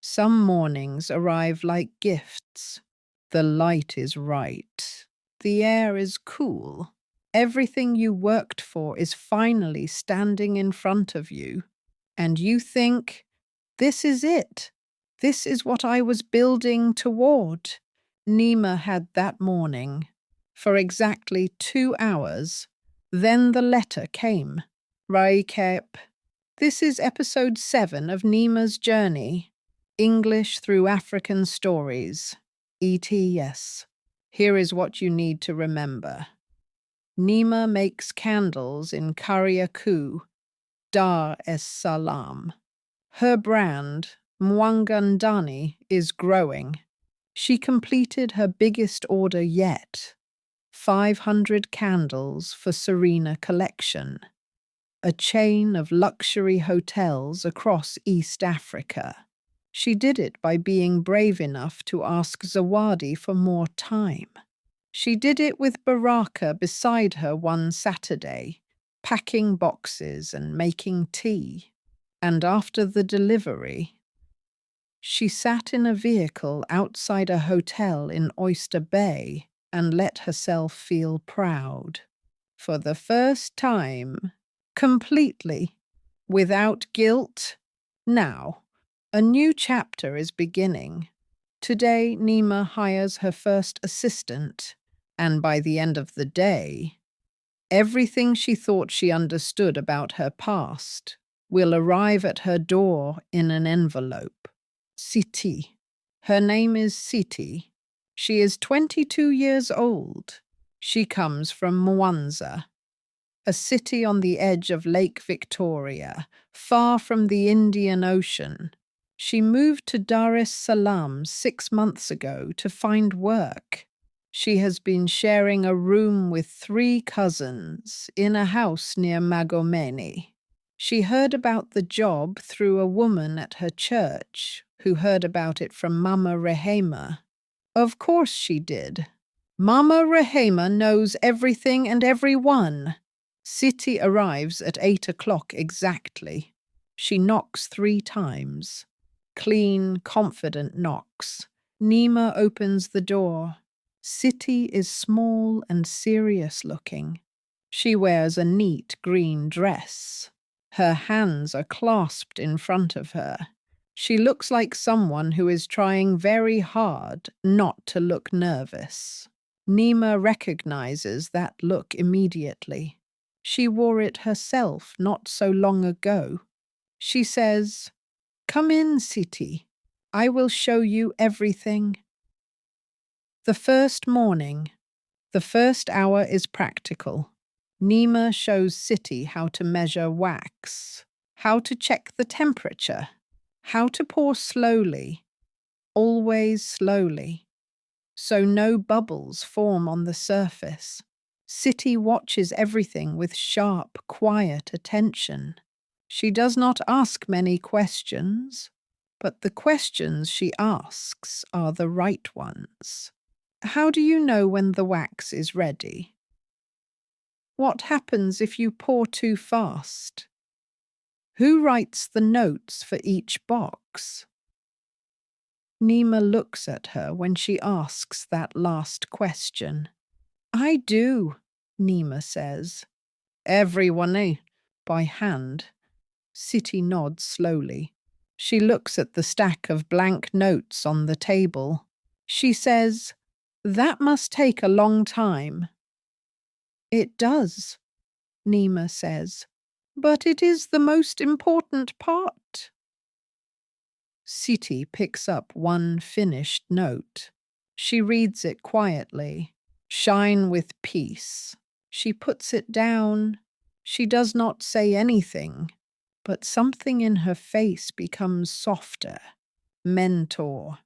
Some mornings arrive like gifts. The light is right. The air is cool. Everything you worked for is finally standing in front of you. And you think, this is it. This is what I was building toward. Neema had that morning. For exactly 2 hours. Then the letter came. Recap. This is episode 7 of Neema's journey. English through African stories. ETAS. Here is what you need to remember. Neema makes candles in Kariakou, Dar es Salaam. Her brand, Mwanga Ndani, is growing. She completed her biggest order yet, 500 candles for Serena Collection, a chain of luxury hotels across East Africa. She did it by being brave enough to ask Zawadi for more time. She did it with Baraka beside her one Saturday, packing boxes and making tea. And after the delivery, she sat in a vehicle outside a hotel in Oyster Bay and let herself feel proud. For the first time, completely, without guilt. Now, a new chapter is beginning. Today, Neema hires her first assistant, and by the end of the day, everything she thought she understood about her past will arrive at her door in an envelope. Siti. Her name is Siti. She is 22 years old. She comes from Mwanza, a city on the edge of Lake Victoria, far from the Indian Ocean. She moved to Dar es Salaam 6 months ago to find work. She has been sharing a room with 3 cousins in a house near Magomeni. She heard about the job through a woman at her church who heard about it from Mama Rehema. Of course she did. Mama Rehema knows everything and everyone. Siti arrives at 8 o'clock exactly. She knocks 3 times. Clean, confident knocks. Neema opens the door. Siti is small and serious looking. She wears a neat green dress. Her hands are clasped in front of her. She looks like someone who is trying very hard not to look nervous. Neema recognizes that look immediately. She wore it herself not so long ago. She says, "Come in, Siti. I will show you everything." The first morning, the first hour is practical. Neema shows Siti how to measure wax, how to check the temperature, how to pour slowly, always slowly, so no bubbles form on the surface. Siti watches everything with sharp, quiet attention. She does not ask many questions, but the questions she asks are the right ones. How do you know when the wax is ready? What happens if you pour too fast? Who writes the notes for each box? Neema looks at her when she asks that last question. "I do," Neema says. "Everyone, by hand." Siti nods slowly. She looks at the stack of blank notes on the table. She says, "That must take a long time." "It does," Neema says, "but it is the most important part." Siti picks up one finished note. She reads it quietly. "Shine with peace." She puts it down. She does not say anything, but something in her face becomes softer. Mentor.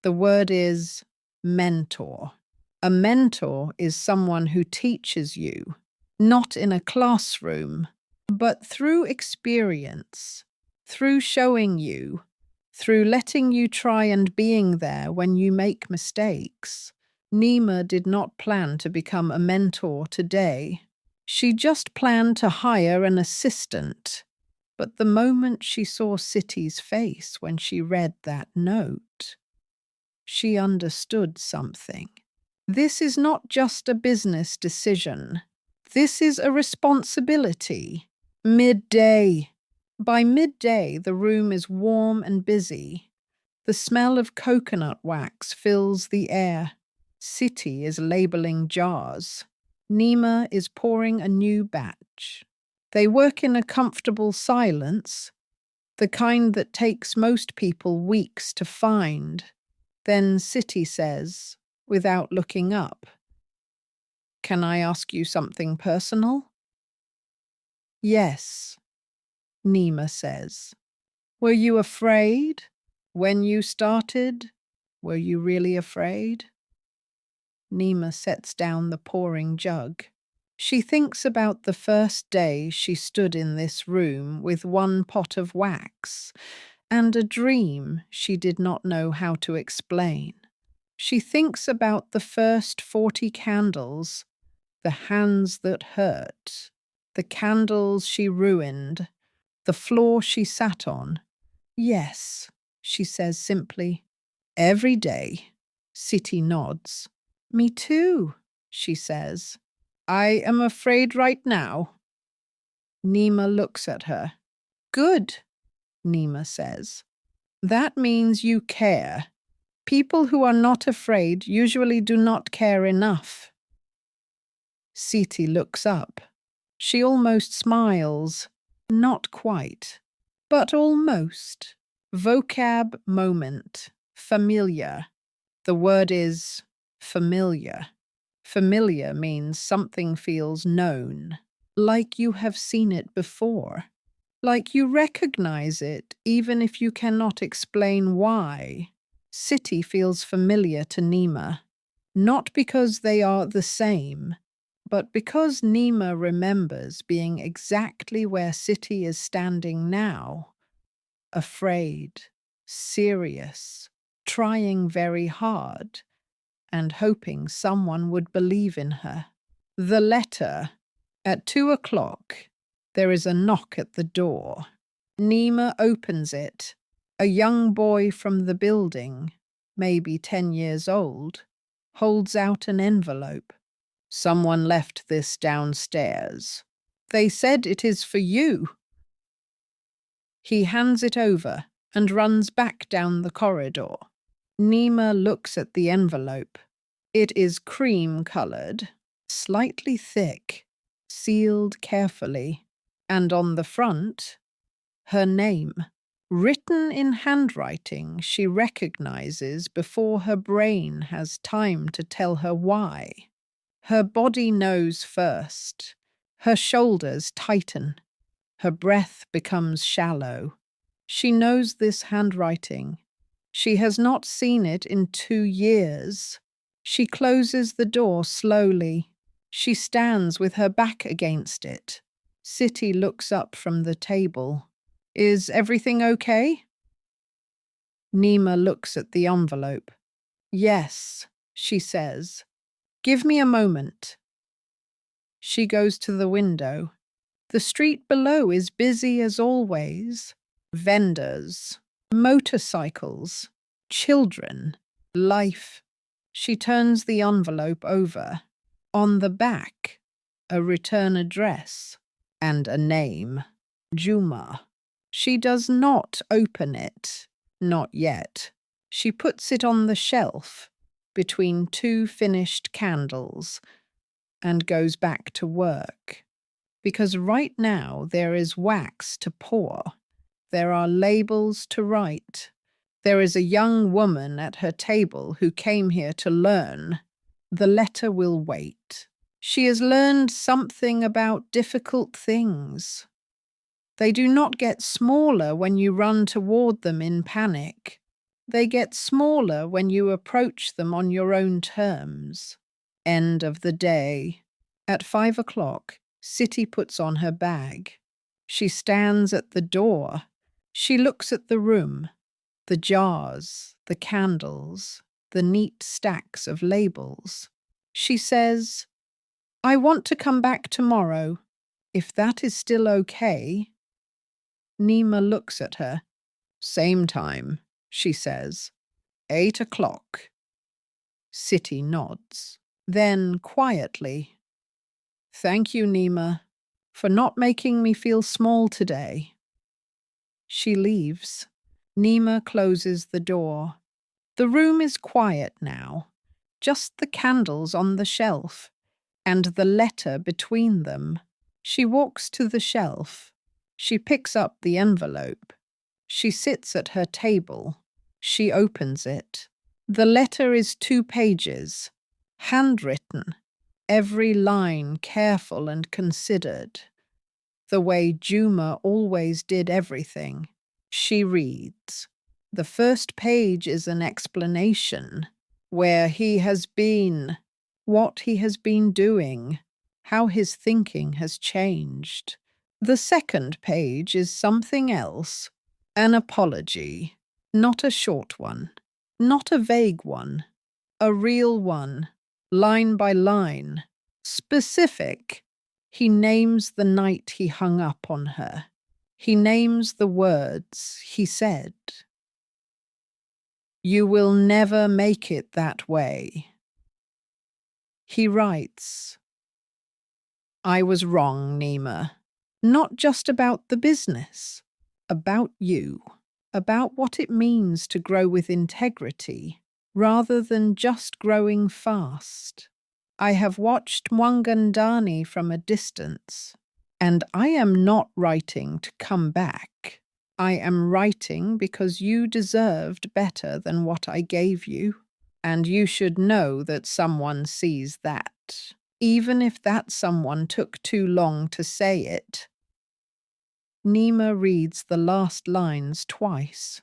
The word is mentor. A mentor is someone who teaches you, not in a classroom, but through experience, through showing you, through letting you try and being there when you make mistakes. Neema did not plan to become a mentor today. She just planned to hire an assistant. But the moment she saw Siti's face when she read that note, she understood something. This is not just a business decision. This is a responsibility. Midday. By midday, the room is warm and busy. The smell of coconut wax fills the air. Siti is labeling jars. Neema is pouring a new batch. They work in a comfortable silence, the kind that takes most people weeks to find. Then Siti says, without looking up, "Can I ask you something personal?" "Yes," Neema says. "Were you afraid? When you started, were you really afraid?" Neema sets down the pouring jug. She thinks about the first day she stood in this room with one pot of wax and a dream she did not know how to explain. She thinks about the first 40 candles, the hands that hurt, the candles she ruined, the floor she sat on. "Yes," she says simply. "Every day." Siti nods. "Me too," she says. "I am afraid right now." Neema looks at her. "Good," Neema says. "That means you care. People who are not afraid usually do not care enough." Siti looks up. She almost smiles. Not quite, but almost. Vocab moment. Familiar. The word is familiar. Familiar means something feels known, like you have seen it before, like you recognize it even if you cannot explain why. Siti feels familiar to Neema, not because they are the same, but because Neema remembers being exactly where Siti is standing now, afraid, serious, trying very hard, and hoping someone would believe in her. The letter. At 2 o'clock, there is a knock at the door. Neema opens it. A young boy from the building, maybe 10 years old, holds out an envelope. "Someone left this downstairs. They said it is for you." He hands it over and runs back down the corridor. Neema looks at the envelope. It is cream-colored, slightly thick, sealed carefully, and on the front, her name, written in handwriting she recognizes before her brain has time to tell her why. Her body knows first. Her shoulders tighten. Her breath becomes shallow. She knows this handwriting. She has not seen it in 2 years. She closes the door slowly. She stands with her back against it. Siti looks up from the table. "Is everything okay?" Neema looks at the envelope. "Yes," she says. "Give me a moment." She goes to the window. The street below is busy as always. Vendors, motorcycles, children, life. She turns the envelope over. On the back, a return address and a name, Juma. She does not open it, not yet. She puts it on the shelf between 2 finished candles and goes back to work. Because right now there is wax to pour. There are labels to write. There is a young woman at her table who came here to learn. The letter will wait. She has learned something about difficult things. They do not get smaller when you run toward them in panic. They get smaller when you approach them on your own terms. End of the day. At 5 o'clock, Siti puts on her bag. She stands at the door. She looks at the room, the jars, the candles, the neat stacks of labels. She says, "I want to come back tomorrow, if that is still okay." Neema looks at her. Same time, she says. 8 o'clock. Siti nods. Then, quietly, thank you, Neema, for not making me feel small today. She leaves. Neema closes the door. The room is quiet now, just the candles on the shelf, and the letter between them. She walks to the shelf. She picks up the envelope. She sits at her table. She opens it. The letter is 2 pages, handwritten, every line careful and considered. The way Juma always did everything. She reads. The first page is an explanation, where he has been, what he has been doing, how his thinking has changed. The second page is something else, an apology, not a short one, not a vague one, a real one, line by line, specific. He names the night he hung up on her. He names the words he said. You will never make it that way. He writes, I was wrong, Neema. Not just about the business, about you, about what it means to grow with integrity, rather than just growing fast. I have watched Mwanga Ndani from a distance, and I am not writing to come back. I am writing because you deserved better than what I gave you, and you should know that someone sees that, even if that someone took too long to say it. Neema reads the last lines twice.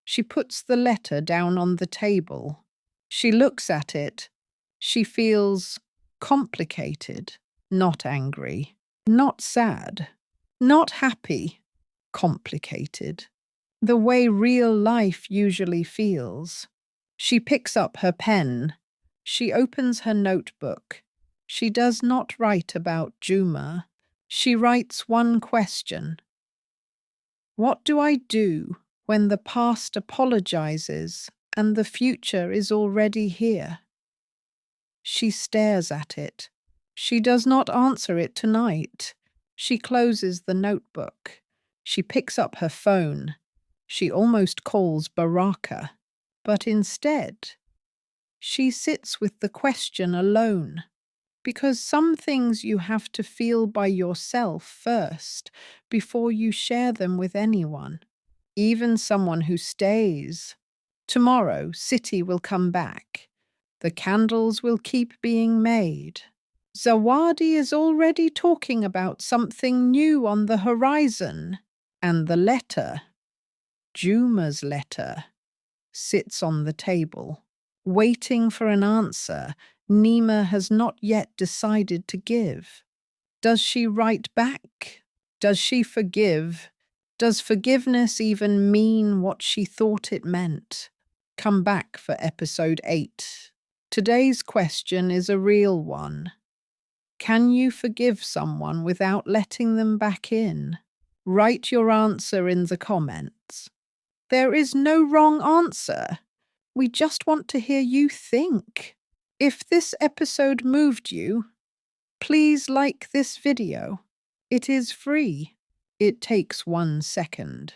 She puts the letter down on the table. She looks at it. She feels complicated, not angry, not sad, not happy, complicated. The way real life usually feels. She picks up her pen. She opens her notebook. She does not write about Juma. She writes one question. What do I do when the past apologizes and the future is already here? She stares at it. She does not answer it tonight. She closes the notebook. She picks up her phone. She almost calls Baraka, but instead, she sits with the question alone. Because some things you have to feel by yourself first before you share them with anyone, even someone who stays. Tomorrow, Siti will come back. The candles will keep being made. Zawadi is already talking about something new on the horizon. And the letter, Juma's letter, sits on the table, waiting for an answer Neema has not yet decided to give. Does she write back? Does she forgive? Does forgiveness even mean what she thought it meant? Come back for episode 8. Today's question is a real one. Can you forgive someone without letting them back in? Write your answer in the comments. There is no wrong answer. We just want to hear you think. If this episode moved you, please like this video. It is free. It takes 1 second.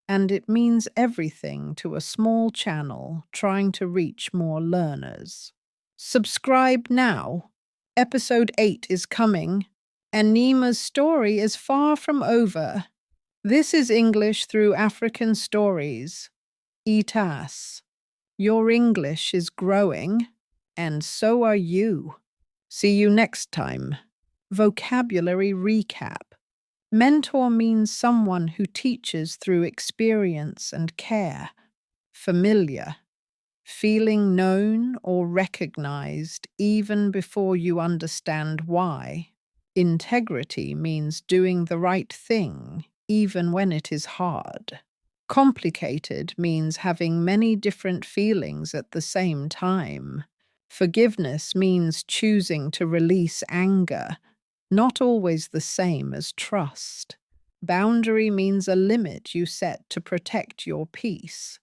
And it means everything to a small channel trying to reach more learners. Subscribe now. Episode 8 is coming, and Neema's story is far from over. This is English through African stories. ETAS. Your English is growing, and so are you. See you next time. Vocabulary recap. Mentor means someone who teaches through experience and care. Familiar. Feeling known or recognized even before you understand why. Integrity means doing the right thing even when it is hard. Complicated means having many different feelings at the same time. Forgiveness means choosing to release anger, not always the same as trust. Boundary means a limit you set to protect your peace.